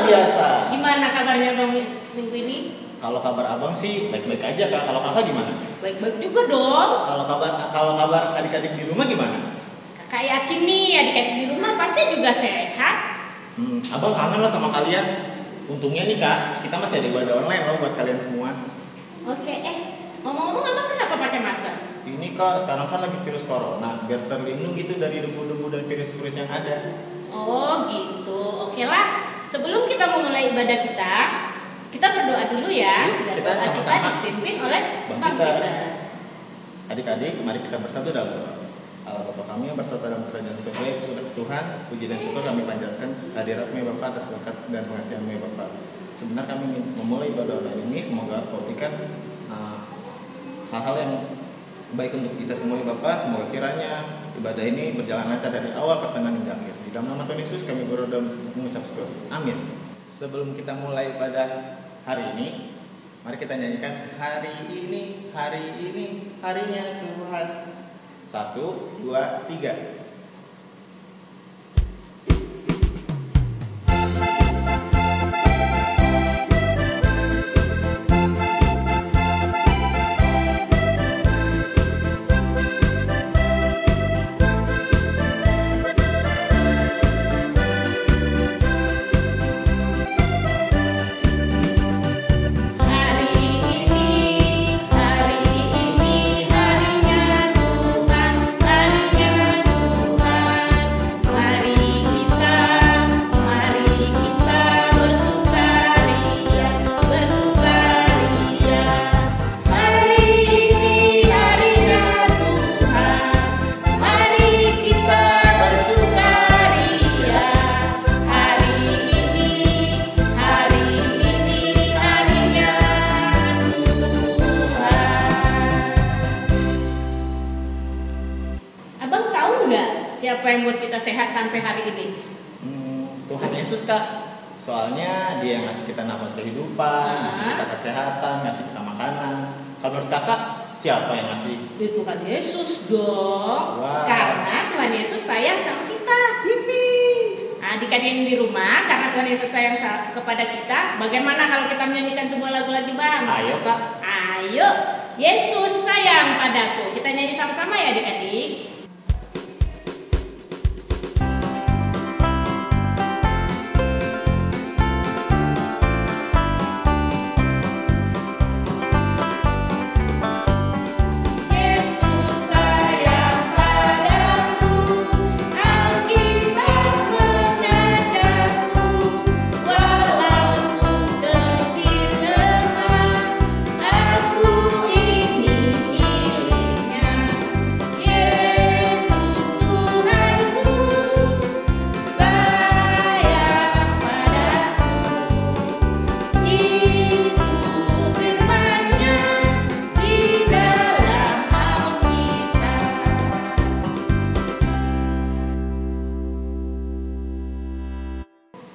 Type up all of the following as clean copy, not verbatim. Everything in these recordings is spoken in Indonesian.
biasa. Gimana kabarnya Bang minggu ini? Kalau kabar abang sih baik-baik aja kak. Kalau kakak gimana? Baik-baik juga dong. Kalau kabar adik-adik di rumah gimana? Kakak yakin nih adik-adik di rumah pasti juga sehat. Abang kangen loh sama kalian. Untungnya nih kak, kita masih ada ibadah online loh buat kalian semua. Oke, ngomong-ngomong abang kenapa pakai masker? Ini kak, sekarang kan lagi virus corona, biar terlindung gitu dari debu-debu dan virus-virus yang ada. Oh gitu, oke lah. Sebelum kita memulai ibadah kita berdoa dulu ya. Yuk, Dan kita doa kita sama-sama dipimpin oleh Bang Bang Peter. Peter. Adik-adik, mari kita bersatu dalam doa. Allah Bapa kami yang bertata dalam kerajaan surga, Tuhan, puji dan syukur kami panjatkan kehadirat-Mu ya Bapa atas berkat dan pengasihan-Mu ya Bapa. Sebenarnya kami ingin memulai ibadah online ini, semoga Kau berikan hal-hal yang baik untuk kita semua ya Bapa. Semoga kiranya ibadah ini berjalan lancar dari awal, pertengahan hingga akhir. Di dalam nama Tuhan Yesus kami berdoa dan mengucap syukur. Amin. Sebelum kita mulai ibadah hari ini, mari kita nyanyikan hari ini harinya Tuhan. 1, 2, 3. Siapa yang buat kita sehat sampai hari ini? Tuhan Yesus kak. Soalnya Dia yang ngasih kita nafas kehidupan, ngasih kita kesehatan, ngasih kita makanan. Kalau menurut kakak, siapa yang ngasih? Ya Tuhan Yesus dong. Wow. Karena Tuhan Yesus sayang sama kita. Yipi. Adik-adik yang di rumah, karena Tuhan Yesus sayang kepada kita, bagaimana kalau kita menyanyikan sebuah lagu lagi Bang? Ayo kak. Ayo, Yesus sayang padaku. Kita nyanyi sama-sama ya adik-adik.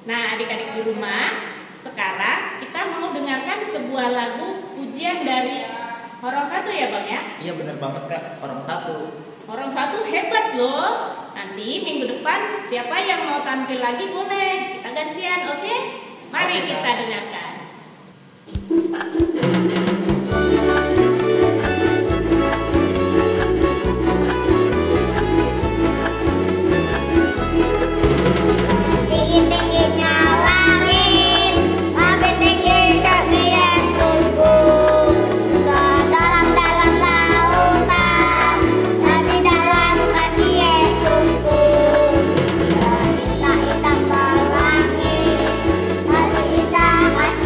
Nah adik-adik di rumah, sekarang kita mau dengarkan sebuah lagu pujian dari Orang Satu ya Bang ya? Iya benar banget kak, Orang Satu. Orang Satu hebat loh. Nanti minggu depan siapa yang mau tampil lagi boleh kita gantian, oke? Mari Oke, kita Kak. dengarkan. Tinggi-tingginya langit, lebih tinggi kasih Yesusku. Sedalam-dalam lautan, lebih dalam kasih Yesusku. Dari hitam ke langit, dari hitam kasih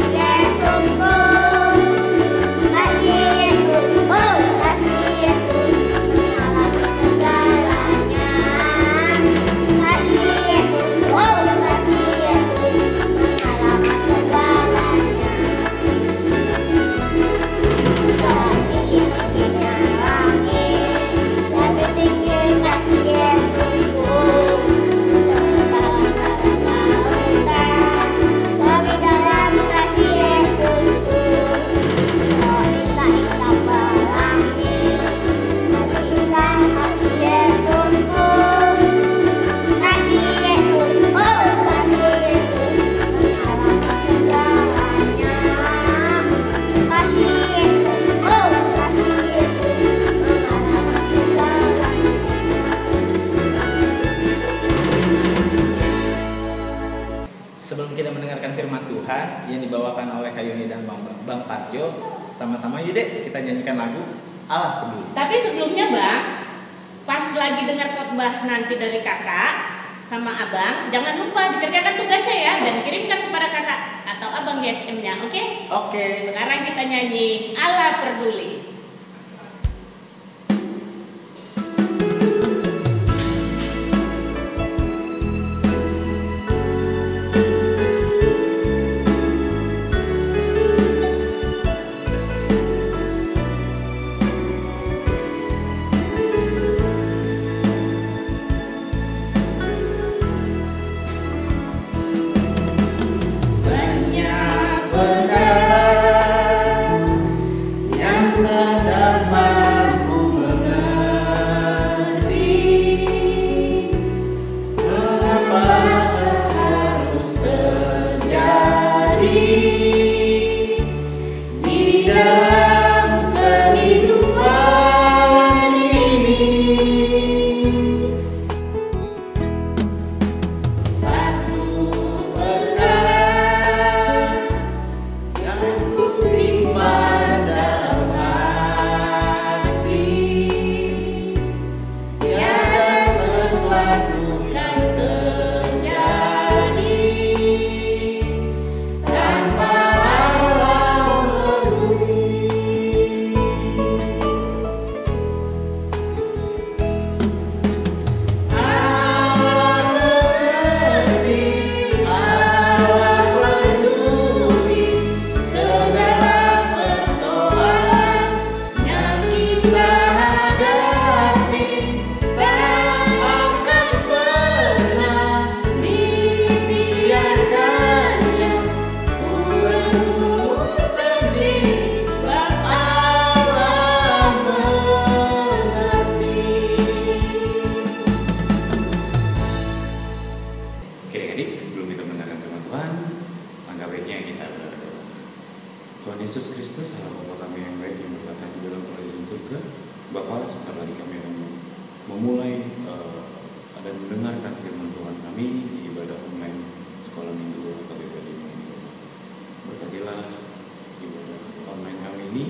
mendengarkan firman Tuhan yang dibawakan oleh Kak Yuni dan Bang Parjo. Sama-sama yuk dek, kita nyanyikan lagu Allah Peduli. Tapi sebelumnya Bang, pas lagi dengar khotbah nanti dari kakak sama abang, jangan lupa dikerjakan tugasnya ya dan kirimkan kepada kakak atau abang GSM-nya, oke? Oke. Sekarang kita nyanyi Allah Peduli. Tuhan Yesus Kristus, Allah Bapa kami yang baik yang berkata di dalam kerajaan surga. Bapa, sebentar lagi kami akan memulai dan mendengarkan firman Tuhan kami di ibadah online sekolah minggu KBP di Minggu. Berkatilah ibadah online kami ini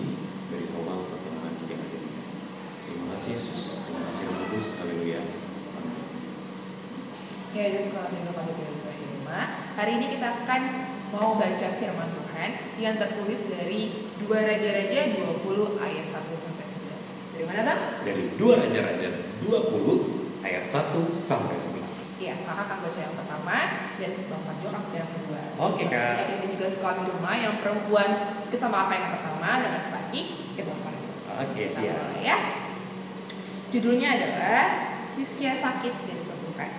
dari awal pertengahan hingga akhir. Terima kasih Yesus, terima kasih Roh Kudus, haleluya. Amin. Ya, di sekolah minggu KBP di rumah. Hari ini kita akan mau baca firman Tuhan yang tertulis dari 2 Raja-Raja 20 ayat 1 sampai 11. Dari mana Bang? Dari 2 Raja-Raja 20 ayat 1 sampai 11. Iya, kakak akan baca yang pertama dan Bang Parjo akan baca yang kedua. Oke, Kak. Ya, dan juga sekolah di rumah yang perempuan ikut sama apa yang pertama dan laki-laki ikut Bang Parjo. Oke, siap. Ya. Judulnya adalah Hizkia sakit dan disembuhkan.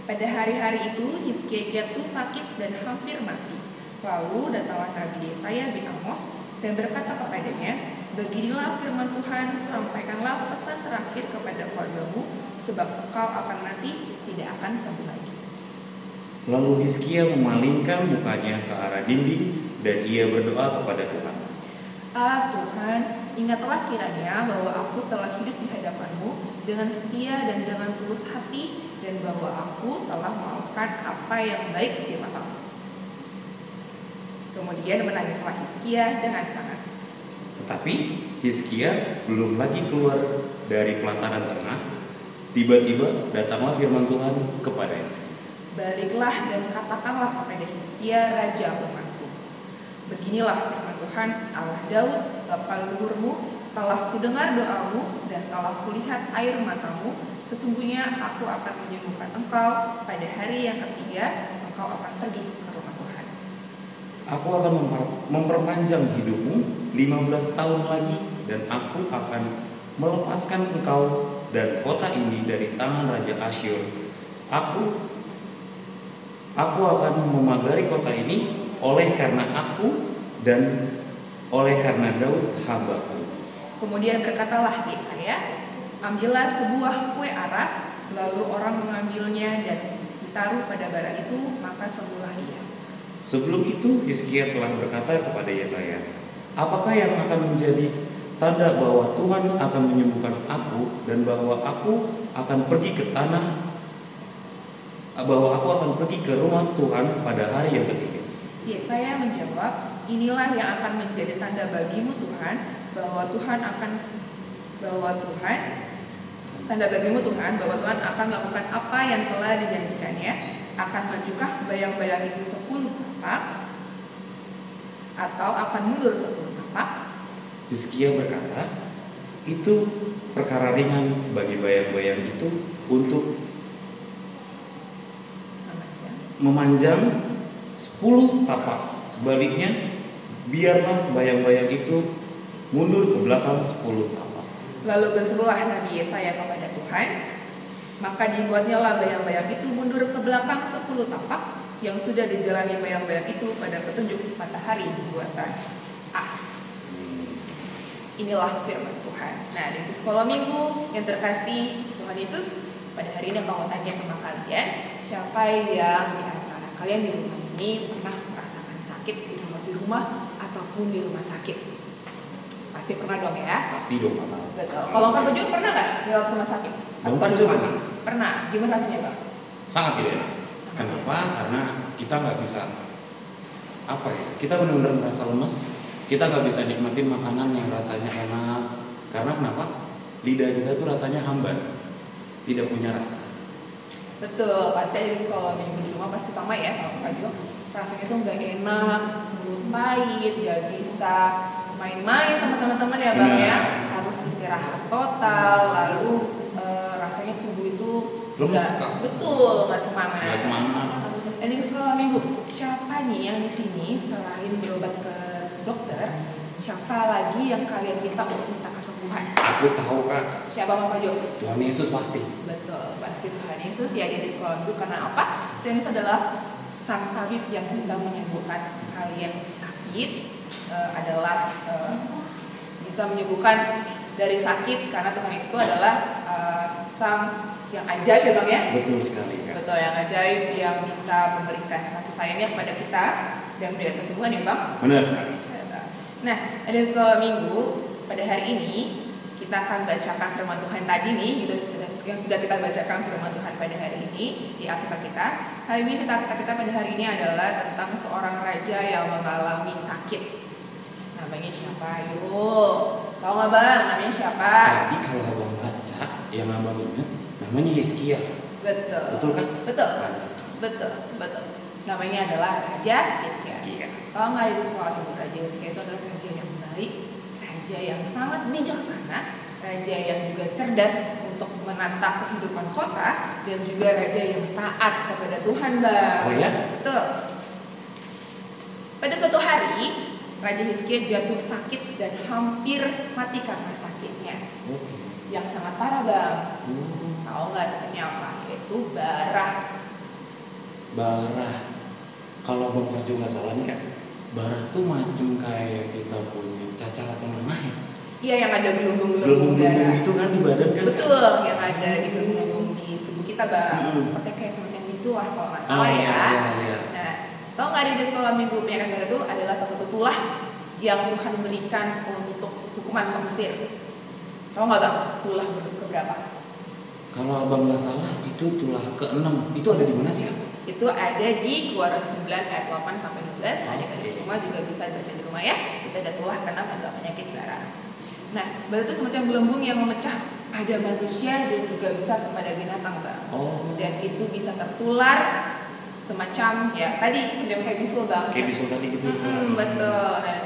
Pada hari-hari itu Hizkia jatuh sakit dan hampir mati. Lalu datanglah Nabi Yesaya bin Amos dan berkata kepadanya, "Beginilah firman Tuhan, sampaikanlah pesan terakhir kepada keluargamu, sebab engkau akan mati, tidak akan sembuh lagi." Lalu Hizkia memalingkan mukanya ke arah dinding dan ia berdoa kepada Tuhan. "Ah Tuhan, ingatlah kiranya bahwa aku telah hidup di hadapanmu dengan setia dan dengan tulus hati, dan bahwa aku telah melakukan apa yang baik di matamu." Kemudian menangislah Hizkia dengan sangat. Tetapi Hizkia belum lagi keluar dari pelataran tengah. Tiba-tiba datanglah firman Tuhan kepadanya. "Baliklah dan katakanlah kepada Hizkia raja umatku, beginilah firman Tuhan Allah Daud bapa leluhurmu, telah kudengar doamu dan telah kulihat air matamu. Sesungguhnya aku akan menyembuhkan engkau. Pada hari yang ketiga engkau akan pergi ke rumah Tuhan. Aku akan memperpanjang hidupmu 15 tahun lagi, dan aku akan melepaskan engkau dan kota ini dari tangan Raja Asyur. Aku akan memagari kota ini oleh karena aku dan oleh karena Daud hambaku." Kemudian berkatalah Yesaya, "Ambillah sebuah kue ara." Lalu orang mengambilnya dan ditaruh pada bara itu, maka sembuhlah ia. Sebelum itu Hizkia telah berkata kepada Yesaya, "Apakah yang akan menjadi tanda bahwa Tuhan akan menyembuhkan aku dan bahwa aku akan pergi ke rumah Tuhan pada hari yang ketiga?" Yesaya menjawab, inilah yang akan menjadi tanda bagimu Tuhan, tanda bagimu Tuhan, bahwa Tuhan akan melakukan apa yang telah dijanjikannya. Akan majukah bayang-bayang itu 10 tapak, atau akan mundur 10 tapak? Hizkia berkata, itu perkara ringan bagi bayang-bayang itu untuk memanjang 10 tapak. Sebaliknya, biarlah bayang-bayang itu mundur ke belakang 10 tapak. Lalu berserulah Nabi Yesaya kepada Tuhan, maka dibuatnyalah bayang-bayang itu mundur ke belakang 10 tapak yang sudah dijalani bayang-bayang itu pada petunjuk matahari buatan Ahaz. Inilah firman Tuhan. Nah, di sekolah minggu yang terkasih Tuhan Yesus, pada hari ini aku mau tanya sama kalian, siapa yang di antara kalian di rumah ini pernah merasakan sakit di rumah ataupun di rumah sakit? Pasti pernah dong ya? Pasti dong. Betul. Kalau Kang Bejo pernah nggak di rumah sakit? Bang Bejo pernah. Pernah. Gimana rasanya Bang? Sangat tidak enak. Kenapa? Karena kita nggak bisa kita benar-benar merasa lemes. Kita nggak bisa nikmatin makanan yang rasanya enak. Karena kenapa? Lidah kita tuh rasanya hambar, tidak punya rasa. Betul. Pasti aja di sekolah minggu di rumah pasti sama ya sama Kak Jo. Rasanya tuh nggak enak, mulut pahit, nggak bisa main-main sama teman-teman ya Bang ya. Harus istirahat total. Lalu rasanya tubuh itu lemes. Betul, nggak semangat. Nggak semangat. Dan di sekolah minggu, siapa nih yang di sini selain berobat ke dokter, siapa lagi yang kalian minta untuk minta kesembuhan? Aku tahu Kak. Siapa Mama Jo? Tuhan Yesus pasti. Betul, pasti Tuhan Yesus ya di sekolah minggu. Karena apa? Tuhan Yesus adalah sang tabib yang bisa menyembuhkan kalian sakit, bisa menyembuhkan dari sakit, karena Tuhan Yesus itu adalah sang yang ajaib ya Bang ya? Betul sekali Kak. Betul, yang ajaib yang bisa memberikan kasih sayangnya kepada kita dan memberikan kesembuhan ya Bang? Benar sekali. Nah, ada sekolah minggu pada hari ini kita akan bacakan firman Tuhan tadi nih, gitu, yang sudah kita bacakan firman Tuhan pada hari ini di Alkitab kita. Hari ini kita pada hari ini adalah tentang seorang raja yang mengalami sakit. Namanya siapa? Yuk, tahu nggak Bang? Namanya siapa? Tadi kalau abang baca, yang abang ingat, namanya Hizkia. Betul. Betul kan? Betul. Betul. Namanya adalah Raja Hizkia. Kalau nggak ada di sekolah minggu, Raja Hizkia itu adalah raja yang baik, raja yang sangat bijaksana, raja yang juga cerdas untuk menata kehidupan kota, dan juga raja yang taat kepada Tuhan Bang. Oh ya? Betul. Pada suatu hari, Raja Hizkia jatuh sakit dan hampir mati karena sakitnya. Yang sangat parah Bang. Tahu nggak sakitnya apa? Itu barah. Kalau Bang Parjo nggak salah nih Kak, barah tuh macam kayak kita punya cacar atau lemah ya? Iya, yang ada gelembung-gelembung darah itu kan di badan kan? Betul, yang ada di gelembung di tubuh kita Bang. Seperti kayak semacam bisu lah kalau nggak salah ya. Iya. Nah, tahu nggak di sekolah minggu penyakit barah itu adalah salah satu tulah yang Tuhan berikan untuk hukuman untuk Mesir. Tahu nggak Bang? Tulah berapa? Kalau abang nggak salah itu tulah ke-6. Itu ada di mana sih Kak? Itu ada di Keluaran 9 ayat 8 sampai 12. Adik-adik di rumah juga bisa baca di rumah ya. Kita ada tulah ke-6 adalah penyakit barah. Nah, barah itu semacam gelembung yang memecah pada manusia dan juga bisa kepada binatang Bang. Dan itu bisa tertular semacam ya tadi semacam kayak bisul Bang. Kayak bisul tadi gitu. Betul. Nah,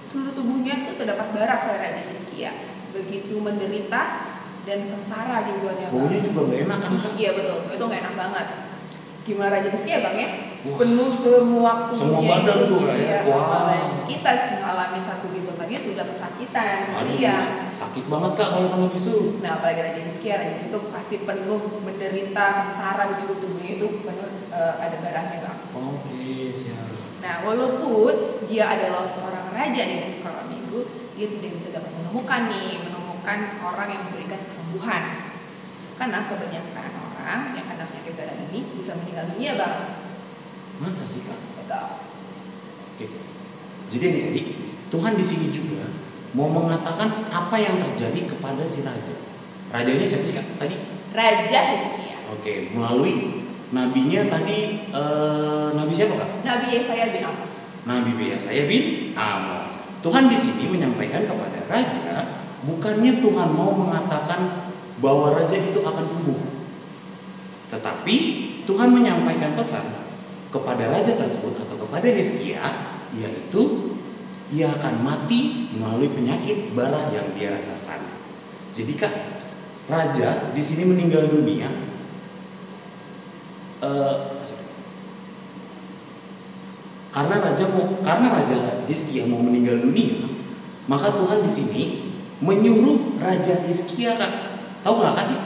seluruh tubuhnya itu terdapat barah pada Raja Hizkia. Begitu menderita dan sengsara dibuatnya Bang. Baunya juga nggak enak kan Kak? Iya betul, itu nggak enak banget. Gimana Raja Hizkia Bang ya? Penuh semua tubuhnya. Semua badan tuh ya. Wah. Apalagi kita mengalami satu bisul saja sudah kesakitan. Iya. Sakit banget Kak kalau kena bisul. Nah, apalagi Raja Hizkia itu pasti penuh menderita, sengsara di seluruh tubuhnya itu penuh ada darahnya Bang. Oke, siap. Nah, walaupun dia adalah seorang raja di sekolah minggu, dia tidak bisa dapat menemukan orang yang memberikan kesembuhan. Karena kebanyakan orang yang kena penyakit darah ini bisa meninggal dunia Bang. Masa sih Kak? Betul. Oke. Jadi adik-adik, Tuhan di sini juga mau mengatakan apa yang terjadi kepada si raja. Rajanya siapa sih Kak tadi? Raja Hizkia. Oke, melalui nabinya tadi nabi siapa Kak? Nabi Yesaya bin Amos. Nabi Yesaya bin Amos. Tuhan di sini menyampaikan kepada raja, bukannya Tuhan mau mengatakan bahwa raja itu akan sembuh, tetapi Tuhan menyampaikan pesan kepada raja tersebut atau kepada Hizkia, yaitu dia akan mati melalui penyakit bara yang dia rasakan. Jadi Kak, raja di sini meninggal dunia. Karena raja Hizkia mau meninggal dunia, maka Tuhan di sini menyuruh raja Hizkia, Kak, tahu nggak sih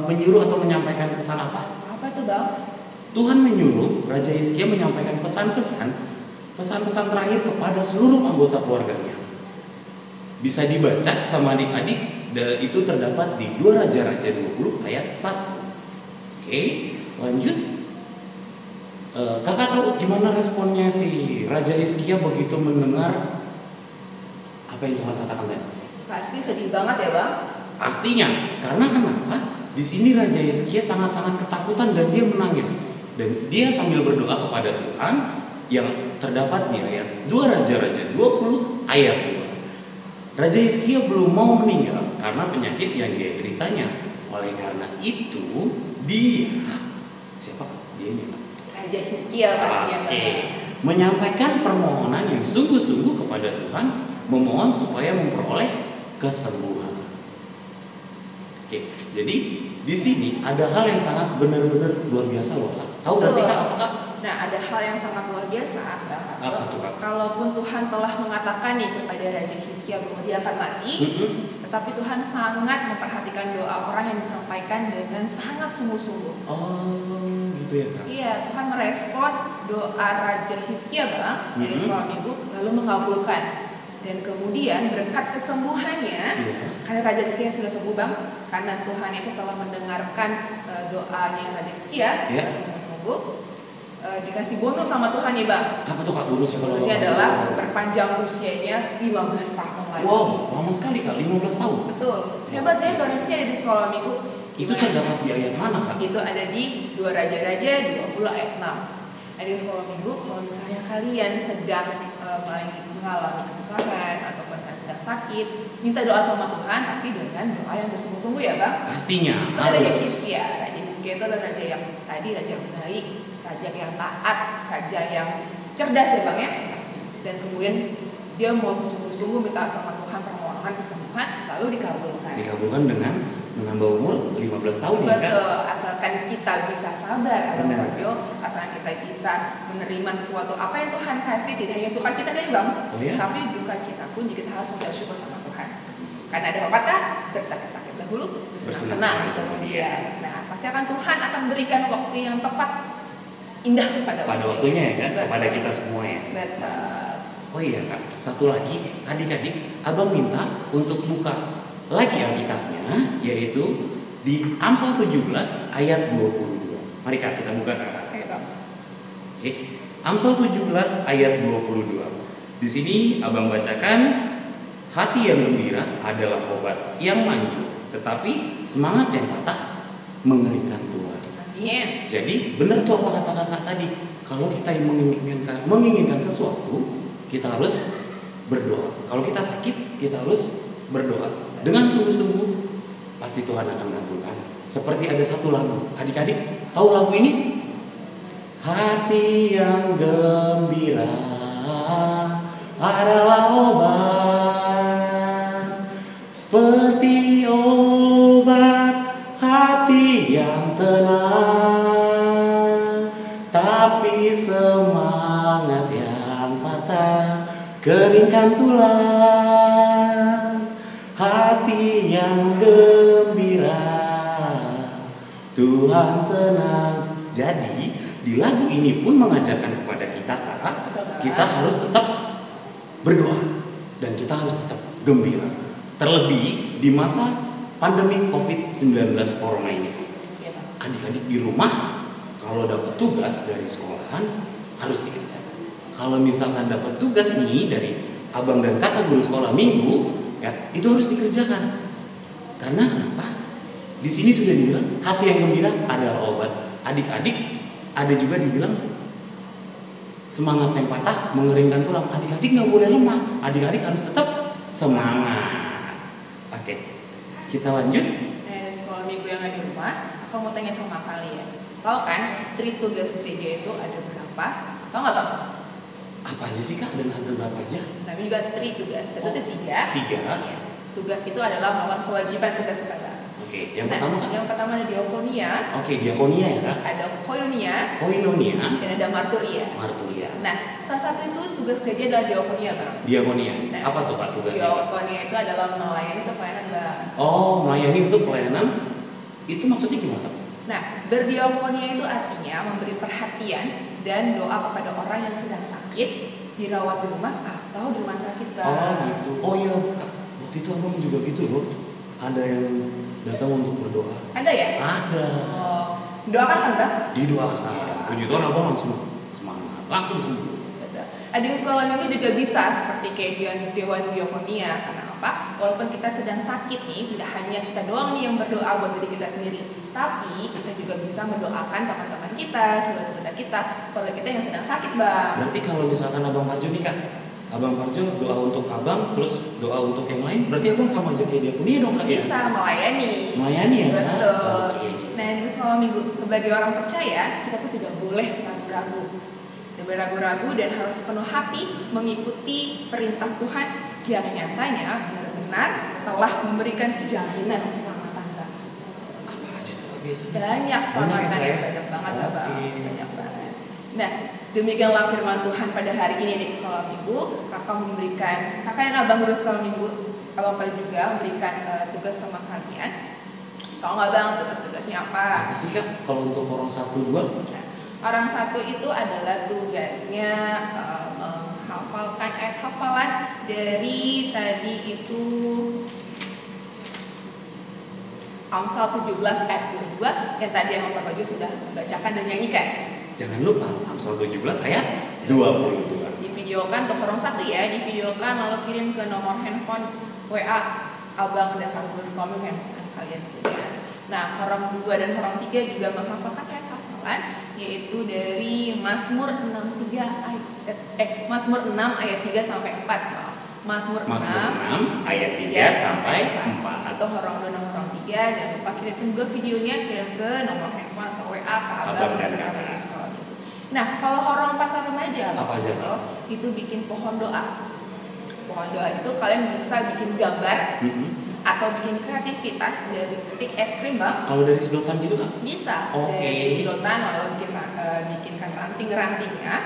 menyuruh atau menyampaikan pesan apa? Apa tuh Bang? Tuhan menyuruh raja Hizkia menyampaikan pesan-pesan terakhir kepada seluruh anggota keluarganya. Bisa dibaca sama adik-adik, itu terdapat di 2 Raja-Raja 20 ayat 1. Oke, lanjut. Kakak tahu gimana responnya si Raja Hizkia begitu mendengar apa yang Tuhan katakan tadi? Pasti sedih banget ya Bang. Pastinya, karena kenapa? Di sini Raja Hizkia sangat-sangat ketakutan dan dia menangis. Dan dia sambil berdoa kepada Tuhan yang terdapat di ayat 2 Raja-Raja 20 ayat 2. Raja Hizkia belum mau meninggal karena penyakit yang dia deritanya. Oleh karena itu, dia siapa? Dia ini Pak. Raja Hizkia pasti yang menyampaikan permohonan yang sungguh-sungguh kepada Tuhan, memohon supaya memperoleh kesembuhan. Oke, jadi di sini ada hal yang sangat benar-benar luar biasa loh Kak. Tahu nggak sih Kak apa Kak? Nah, ada hal yang sangat luar biasa. Apa tuh Kak? Kalaupun Tuhan telah mengatakan nih kepada Raja Hizkia bahwa dia akan mati, tetapi Tuhan sangat memperhatikan doa orang yang disampaikan dengan sangat sungguh-sungguh. Oh, gitu ya Kak? Iya, Tuhan merespon doa Raja Hizkia Bang dari sekolah minggu, lalu mengabulkan. Dan kemudian berkat kesembuhannya, karena Raja Hizkia sudah sembuh Bang, karena Tuhan Yesus telah mendengarkan doanya Raja Hizkia, sungguh-sungguh, dikasih bonus sama Tuhan nih Bang. Apa tuh Kak bonusnya? Bonusnya adalah berpanjang usianya 15 tahun lagi. Wow, lama sekali Kak, 15 tahun. Betul. Hebat ya Tuhan Yesus ada di sekolah minggu. Itu terdapat di ayat mana Kak? Itu ada di 2 Raja-Raja 20 ayat 6. Ada di sekolah minggu, kalau misalnya kalian sedang mengalami kesusahan ataupun kalian sedang sakit, minta doa sama Tuhan, tapi dengan doa yang bersungguh-sungguh ya Bang. Pastinya. Itu Raja Hizkia. Raja Hizkia itu adalah raja yang tadi, raja yang baik, raja yang taat, raja yang cerdas ya Bang ya. Dan kemudian dia mau bersungguh-sungguh minta sama Tuhan permohonan kesembuhan, lalu dikabulkan. Dikabulkan dengan menambah umur 15 tahun ya kan? Betul, asalkan kita bisa sabar, Benar. asalkan kita bisa menerima sesuatu apa yang Tuhan kasih, tidak hanya suka kita saja Bang, Oh, ya? tapi duka kita pun juga kita harus bersyukur sama Tuhan. Karena ada pepatah, bersakit-sakit dahulu, bersenang-senang kemudian. Nah, pasti akan Tuhan akan berikan waktu yang tepat, indah pada waktunya ya kan? Kepada kita semua ya. Betul. Oh iya Kak, satu lagi adik-adik, Abang minta untuk buka lagi Alkitabnya, yaitu di Amsal 17 ayat 22. Mari Kak kita buka Kak. Oke. Amsal 17 ayat 22. Di sini Abang bacakan, hati yang gembira adalah obat yang manjur, tetapi semangat yang patah mengerikan tulang. Amin. Jadi benar tuh apa kata kakak tadi, kalau kita yang menginginkan sesuatu, kita harus berdoa. Kalau kita sakit, kita harus berdoa. Dengan sungguh-sungguh, pasti Tuhan akan mengabulkan. Seperti ada satu lagu, adik-adik tahu lagu ini? Hati yang gembira adalah obat, seperti obat hati yang tenang. Tapi semangat yang patah keringkan tulang. Hati yang gembira Tuhan senang. Jadi di lagu ini pun mengajarkan kepada kita Kak, kita harus tetap berdoa dan kita harus tetap gembira. Terlebih di masa pandemi COVID-19 Corona ini. Adik-adik di rumah kalau dapat tugas dari sekolahan harus dikerjakan. Kalau misalkan dapat tugas nih dari abang dan kakak guru sekolah minggu, ya itu harus dikerjakan. Karena kenapa? Di sini sudah dibilang hati yang gembira adalah obat. adik-adik ada juga dibilang semangat yang patah mengeringkan tulang. Adik-adik nggak boleh lemah, adik-adik harus tetap semangat. Oke, kita lanjut. Nah, dari sekolah minggu yang ada di rumah, aku mau tanya sama kalian. Tahu kan, tugas gereja itu ada berapa? Tahu nggak Bang? Apa aja sih Kak, dan ada berapa aja? Namanya juga tugas. Itu Oh, 3. 3. Iya. Tugas itu adalah melakukan kewajiban tugas ibadah. Oke, yang pertama Kak? Yang pertama ada diakonia, Oke, diakonia ya Kak. ada koinonia, Koinonia, dan ada marturia. marturia. Nah, salah satu itu tugas gereja adalah diakonia, Bang. Diakonia. Nah, Apa tuh Kak tugasnya Kak? Diakonia itu adalah melayani atau pelayanan, Bang. Oh, melayani untuk pelayanan. Itu maksudnya gimana? Nah, berdiakonia itu artinya memberi perhatian dan doa kepada orang yang sedang sakit, dirawat di rumah atau di rumah sakit, Bang. Oh gitu. Oh iya Kak, waktu itu abang juga gitu loh. Ada yang datang untuk berdoa. Ada ya? Ada. Oh, doakan kan, Bang? Didoakan. Puji Tuhan abang langsung semangat, langsung sembuh. Adik sekolah minggu juga bisa seperti kayak dewan diakonia. Karena apa? Walaupun kita sedang sakit nih, tidak hanya kita doang nih yang berdoa buat diri kita sendiri, tapi kita juga bisa mendoakan teman-teman kita, saudara-saudara kita, kalau kita yang sedang sakit, Bang. Berarti kalau misalkan abang Parjo nih Kak, abang Parjo doa untuk abang, terus doa untuk yang lain, berarti abang sama aja kayak diakonia dong Kak ya? Bisa melayani. Melayani ya Kak? Betul. Oke. Nah, di sekolah minggu sebagai orang percaya, kita tuh tidak boleh ragu-ragu. Tidak boleh ragu-ragu dan harus penuh hati mengikuti perintah Tuhan yang nyatanya benar-benar telah memberikan jaminan keselamatan, Bang. Apa aja tuh biasanya? Banyak keselamatan Banyak ya? yang banyak banget, Bang. Oke. Banyak banget. Nah, demikianlah firman Tuhan pada hari ini di sekolah minggu. Kakak dan abang guru sekolah minggu, abang Pali juga memberikan tugas sama kalian. Tahu nggak Bang tugas-tugasnya apa? Apa sih Kak kalau untuk orang 1, 2? Nah, orang 1 itu adalah tugasnya menghafalkan ayat hafalan dari tadi itu Amsal 17 ayat 22 yang tadi yang Bapak Baju sudah membacakan dan nyanyikan. Jangan lupa Amsal 17 ayat 22. Divideokan untuk orang 1 ya, divideokan lalu kirim ke nomor handphone WA abang dan kakak guru sekolah yang kalian punya. Nah, orang 2 dan orang 3 juga menghafalkan ayat hafalan yaitu dari Mazmur 6 ayat 3 sampai 4. Maaf. Mazmur 6 ayat 3 sampai 4. Atau orang 2 dan orang 3 jangan lupa kirimkan juga videonya, kirim ke nomor handphone atau WA ke abang dan kakak guru sekolah. Nah, kalau orang 4 remaja apa aja Kak? itu bikin pohon doa. Pohon doa itu kalian bisa bikin gambar atau bikin kreativitas dari stik es krim, Bang. Kalau dari sedotan gitu Kak? Bisa. Oke. Dari sedotan lalu bikinkan ranting-rantingnya,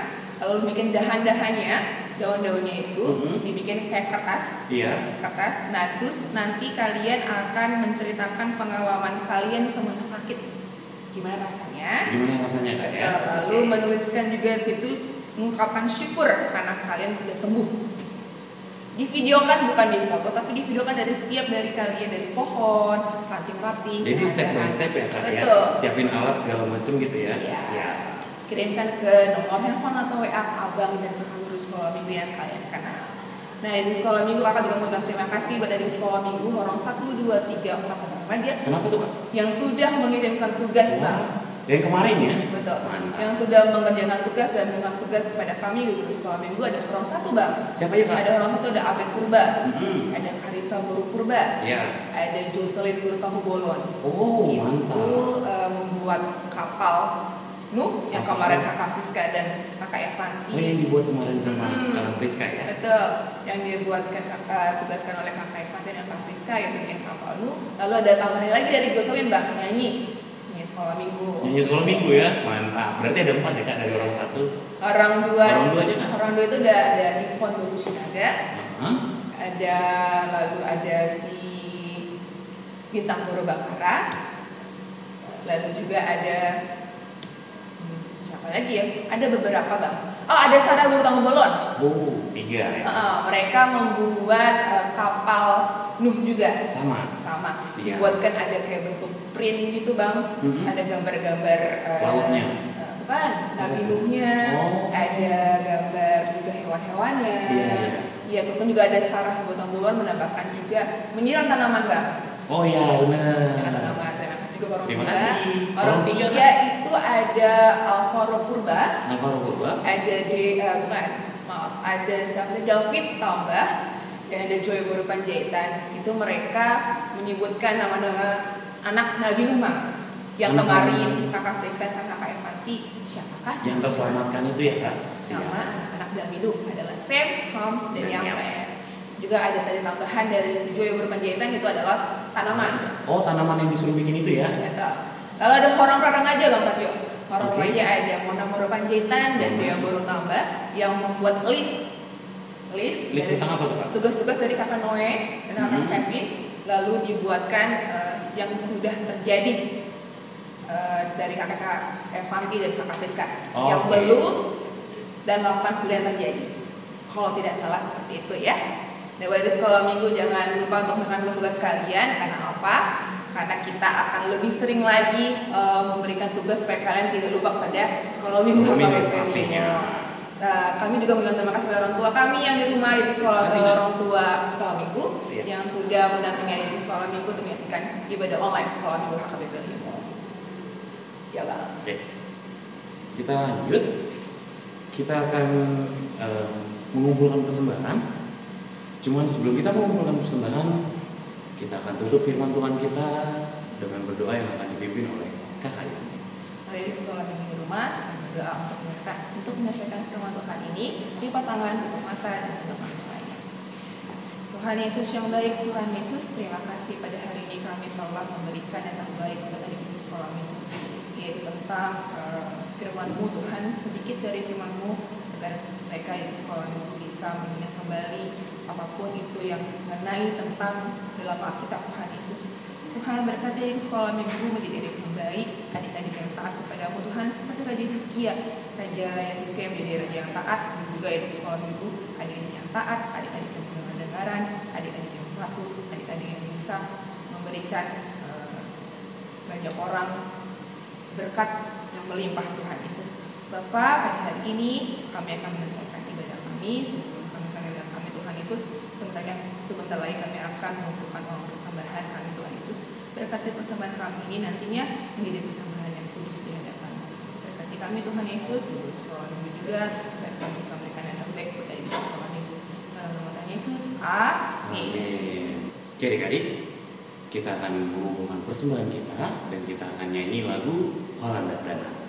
lalu bikin dahan-dahannya, daun-daunnya itu dibikin kayak kertas. Iya. Kertas. Nah, terus nanti kalian akan menceritakan pengalaman kalian semasa sakit. Gimana rasanya? Gimana rasanya Kak ya? Lalu menuliskan juga di situ mengungkapkan syukur karena kalian sudah sembuh. Divideokan bukan di foto, tapi divideokan dari setiap dari kalian, dari pohon, ranting-ranting. Jadi step by step ya Kak ya? Betul. Siapin alat segala macam gitu ya? Iya. Siap. Kirimkan ke nomor handphone atau WA ke abang dan ke guru sekolah minggu yang kalian kenal. Nah, di sekolah minggu kakak juga mengucapkan terima kasih buat dari sekolah minggu orang 1, 2, 3, 4 remaja Kenapa tuh Kak? yang sudah mengirimkan tugas, Bang. Yang kemarin ya? Betul. Mantap. Yang sudah mengerjakan tugas dan mengirimkan tugas kepada kami guru sekolah minggu ada orang 1, Bang. Siapa ya Kak? Ada orang 1 ada Abed Purba, ada Karisa Guru Purba, Ya. ada Jocelyn Guru Tahu Bolon. Oh, Itu mantap. membuat kapal Nuh yang kemarin kakak Friska dan kakak Evanti. Oh, yang dibuat kemarin sama Kak Friska ya? Betul, yang dibuatkan tugaskan oleh kakak Evanti dan kakak Friska yang bikin kapal Nuh. Lalu ada tambahan lagi dari Jocelyn, Bang, nyanyi sekolah minggu. Nyanyi sekolah minggu ya? Mantap. Berarti ada 4 ya Kak dari orang 1? Orang 2 aja Kak? Orang 2 itu ada Ivon Baru Sinaga. Ada lalu ada si Bintang Guru Bakara. Lalu juga ada siapa lagi ya? Ada beberapa, Bang. Oh, ada Sarah Guru Tahu Bolon. Oh, 3 ya? Mereka membuat kapal Nuh juga. Sama? Sama. Siap. Dibuatkan ada kayak bentuk print gitu, Bang. Ada gambar-gambar lautnya? Bukan, Nabi Nuhnya. Oh. Ada gambar juga hewan-hewannya. Iya, kemudian juga ada Sarah Gotong Bulon menambahkan juga menyiram tanaman, Bang. Oh iya, benar. Dengan tanaman. Terima kasih juga orang Terima tiga. kasih. Orang Orang tiga, tiga itu ada Alvaro Purba, ada siapa? David Tambah, dan ada Joy Boru Panjaitan. Itu mereka menyebutkan nama-nama anak Nabi Nuh yang kemarin Kakak Friska dan Kakak Evanti. Siapakah? Yang terselamatkan itu ya Kak? Nama anak-anak Nabi Nuh adalah Sem, Ham, dan Yafet. Juga ada tadi tambahan dari si Joy Boru Panjaitan, itu adalah tanaman. Oh, tanaman yang disuruh bikin itu ya? Lalu ada orang aja Bang Patio. Orang aja ada Mona Boru Panjaitan dan Joy Boru Tambah yang membuat list tentang apa tuh Kak? Tugas-tugas dari Kakak Noe dan Kakak Kevin, lalu dibuatkan yang sudah terjadi dari kakak Evanti dan kakak Friska yang belum dan melakukan sudah terjadi. Kalau tidak salah seperti itu ya. Dan pada sekolah minggu jangan lupa untuk melakukan tugas-tugas kalian. Karena apa? Karena kita akan lebih sering lagi memberikan tugas supaya kalian tidak lupa pada sekolah minggu. Pastinya. Kami juga mengucapkan terima kasih kepada orang tua kami yang di rumah di sekolah orang tua sekolah minggu yang sudah mendampingi di sekolah minggu untuk menyaksikan ibadah online sekolah minggu HKBP 5. Ya Bang. Oke. Kita lanjut. Kita akan mengumpulkan persembahan. Cuman sebelum kita mengumpulkan persembahan, kita akan tutup firman Tuhan kita dengan berdoa yang akan dipimpin oleh Kakak ini. Mari di sekolah minggu di rumah berdoa untuk menyelesaikan firman Tuhan ini. Lipat tangan, tutup mata, dan tutup matanya. Tuhan Yesus yang baik, Tuhan Yesus, terima kasih pada hari ini kami telah memberikan yang terbaik kepada di sekolah minggu, yaitu tentang firman-Mu Tuhan, sedikit dari firman-Mu agar mereka di sekolah minggu bisa mengingat kembali apapun itu yang mengenai tentang dalam Alkitab Tuhan Yesus. Tuhan berkati dari sekolah minggu menjadi adik yang baik, adik-adik yang taat kepada-Mu Tuhan, seperti Raja Hizkia menjadi raja yang taat, dan juga di sekolah minggu adik-adik yang taat, adik-adik yang pendengaran, adik-adik yang patuh, adik-adik yang bisa memberikan banyak orang berkat yang melimpah Tuhan Yesus. Bapa, pada hari ini kami akan menyelesaikan ibadah kami. Sebelum kami selesaikan ibadah kami Tuhan Yesus, sebentar lagi kami akan mengumpulkan uang persembahan kami Tuhan Yesus. Berkati persembahan kami ini nantinya menjadi persembahan yang kudus di hadapan-Mu. Berkati kami Tuhan Yesus, guru sekolah minggu juga, dan kami bisa memberikan yang terbaik kepada di sekolah minggu. Dalam nama Tuhan Yesus, amin. Oke adik-adik, kita akan mengumpulkan persembahan kita dan kita akan nyanyi lagu Holanda Dana.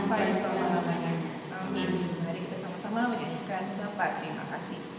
Sampai selama-lamanya. Amin. Mari kita sama-sama menyanyikan Bapa terima kasih.